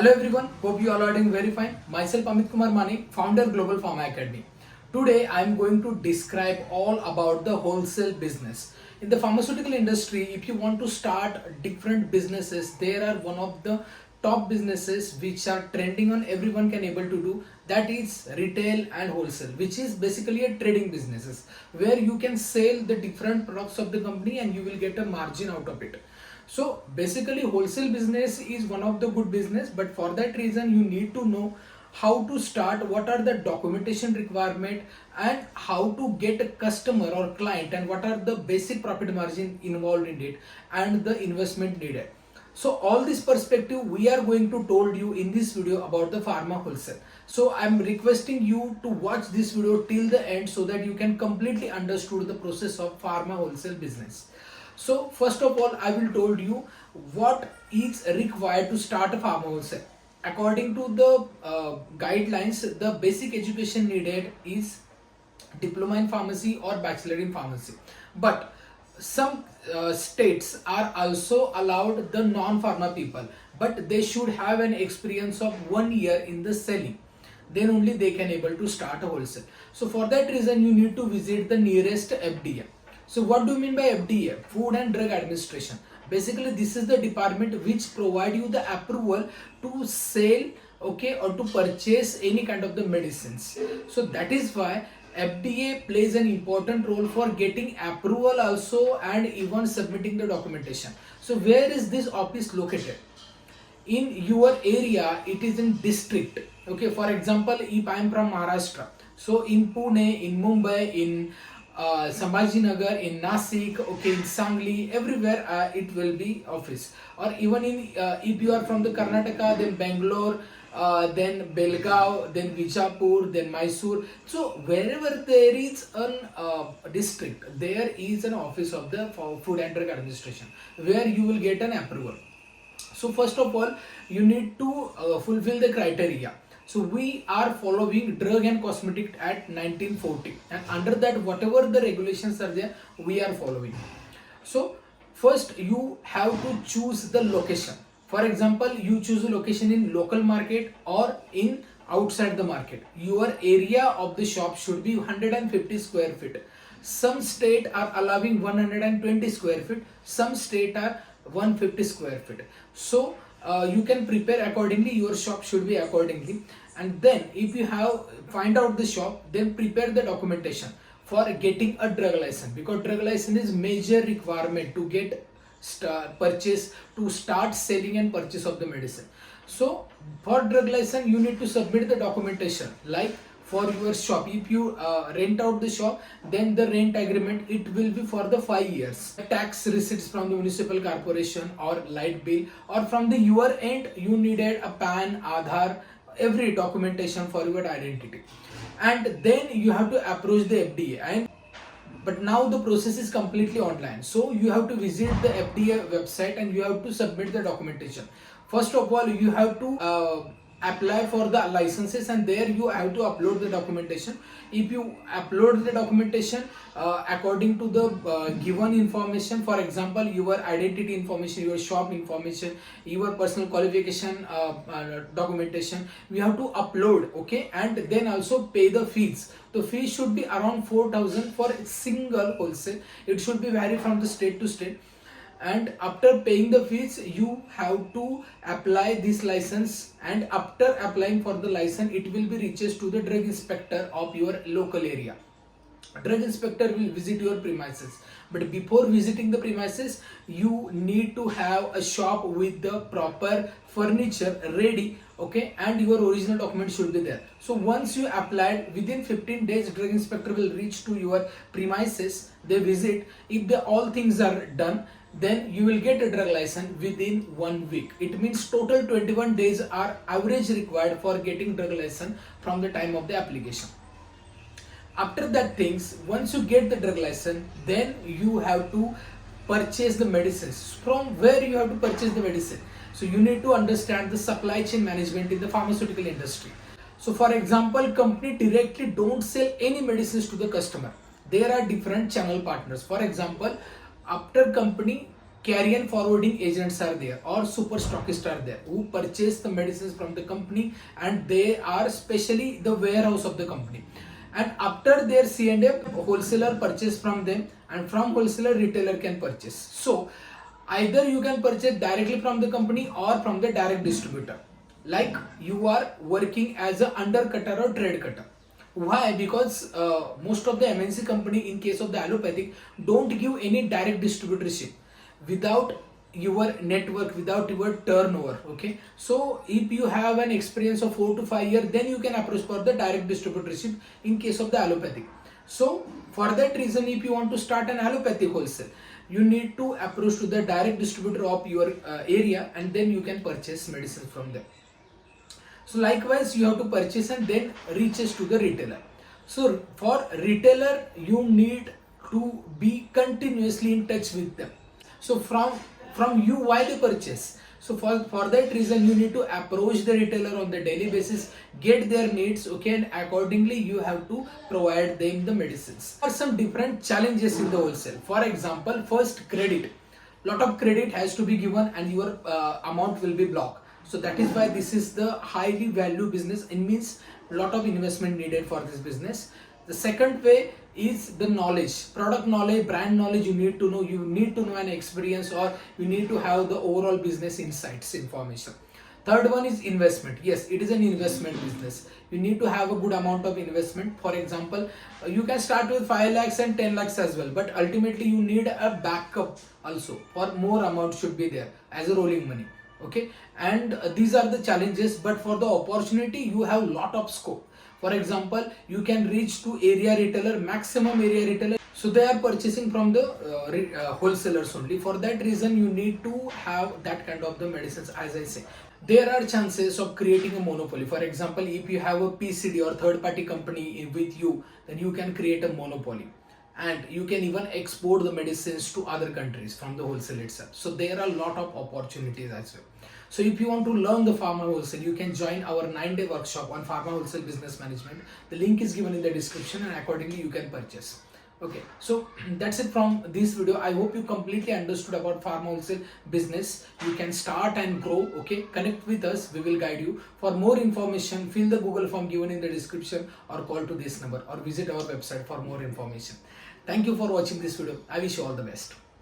Hello everyone, hope you all are doing very fine. Myself Amit Kumar Mani, founder Global Pharma Academy. Today I am going to describe all about the wholesale business. In the pharmaceutical industry, if you want to start different businesses, there are one of the top businesses which are trending on everyone can able to do, that is retail and wholesale, which is basically a trading businesses where you can sell the different products of the company and you will get a margin out of it. So basically wholesale business is one of the good business, but for that reason you need to know how to start, what are the documentation requirement, and how to get a customer or client, and what are the basic profit margin involved in it and the investment needed. So all this perspective we are going to told you in this video about the pharma wholesale. So I'm requesting you to watch this video till the end so that you can completely understood the process of pharma wholesale business. So first of all, I will told you what is required to start a pharma wholesale. According to the guidelines, the basic education needed is diploma in pharmacy or bachelor in pharmacy. But some states are also allowed the non-pharma people, but they should have an experience of 1 year in the selling. Then only they can able to start a wholesale. So for that reason, you need to visit the nearest FDA. So what do you mean by FDA? Food and Drug Administration. Basically, this is the department which provide you the approval to sell, okay, or to purchase any kind of the medicines. So that is why FDA plays an important role for getting approval also and even submitting the documentation. So where is this office located? In your area, it is in district. Okay, for example, if I am from Maharashtra, so in Pune, in Mumbai, in Sambhajinagar, in Nasik, okay, in Sangli, everywhere it will be office. Or even in if you are from the Karnataka, then Bangalore, then Belgaum, then Vijapur, then Mysore. So wherever there is an district, there is an office of the Food and Drug Administration where you will get an approval. So first of all, you need to fulfill the criteria. So we are following Drug and Cosmetic Act 1940, and under that whatever the regulations are there, we are following. So first you have to choose the location. For example, you choose a location in local market or in outside the market. Your area of the shop should be 150 square feet. Some state are allowing 120 square feet, some state are 150 square feet. So you can prepare accordingly, your shop should be accordingly. And then if you have find out the shop, then prepare the documentation for getting a drug license, because drug license is major requirement to get purchase, to start selling and purchase of the medicine. So for drug license you need to submit the documentation, like for your shop, if you rent out the shop, then the rent agreement, it will be for the 5 years. Tax receipts from the municipal corporation or light bill, or from the your end you needed a PAN, Aadhaar, every documentation for your identity. And then you have to approach the FDA. And but now the process is completely online, so you have to visit the FDA website and you have to submit the documentation. First of all, you have to apply for the licenses, and there you have to upload the documentation. If you upload the documentation according to the given information, for example your identity information, your shop information, your personal qualification documentation, you have to upload, okay, and then also pay the fees. The fee should be around 4,000 for a single wholesale. It should be vary from the state to state. And after paying the fees, you have to apply this license, and after applying for the license, it will be reaches to the drug inspector of your local area. Drug inspector will visit your premises, but before visiting the premises you need to have a shop with the proper furniture ready, okay, and your original document should be there. So once you applied, within 15 days drug inspector will reach to your premises, they visit. If the all things are done, then you will get a drug license within 1 week. It means total 21 days are average required for getting drug license from the time of the application. After that things, once you get the drug license, then you have to purchase the medicines. From where you have to purchase the medicine? So you need to understand the supply chain management in the pharmaceutical industry. So for example, company directly don't sell any medicines to the customer. There are different channel partners. For example, after company carrier forwarding agents are there or super stockists are there who purchase the medicines from the company, and they are specially the warehouse of the company. And after their C&M, wholesaler purchase from them, and from wholesaler retailer can purchase. So either you can purchase directly from the company or from the direct distributor, like you are working as a undercutter or trade cutter. Why? Because most of the MNC company, in case of the allopathic, don't give any direct distributorship without your network, without your turnover. Okay, so if you have an experience of 4 to 5 years, then you can approach for the direct distributorship in case of the allopathic. So for that reason, if you want to start an allopathic wholesale, you need to approach to the direct distributor of your area, and then you can purchase medicine from them. So likewise, you have to purchase and then reaches to the retailer. So for retailer, you need to be continuously in touch with them. So from you, why they purchase? So for that reason, you need to approach the retailer on the daily basis, get their needs, okay, and accordingly you have to provide them the medicines. There are some different challenges in the wholesale. For example, first, credit. Lot of credit has to be given and your amount will be blocked. So that is why this is the highly value business. It means lot of investment needed for this business. The second way is the knowledge, product knowledge, brand knowledge. You need to know, you need to know an experience, or you need to have the overall business insights information. Third one is investment. Yes, it is an investment business. You need to have a good amount of investment. For example, you can start with 5 lakhs and 10 lakhs as well, but ultimately you need a backup also, for more amount should be there as a rolling money. Okay, and these are the challenges, but for the opportunity, you have lot of scope. For example, you can reach to area retailer, maximum area retailer. So they are purchasing from the wholesalers only. For that reason, you need to have that kind of the medicines. As I say, there are chances of creating a monopoly. For example, if you have a PCD or third party company with you, then you can create a monopoly, and you can even export the medicines to other countries from the wholesale itself. So there are a lot of opportunities as well. So if you want to learn the pharma wholesale, you can join our 9-day workshop on pharma wholesale business management. The link is given in the description, and accordingly you can purchase. Okay, so that's it from this video. I hope you completely understood about pharma wholesale business. You can start and grow. Okay, connect with us, we will guide you. For more information, fill the Google form given in the description, or call to this number, or visit our website for more information. Thank you for watching this video. I wish you all the best.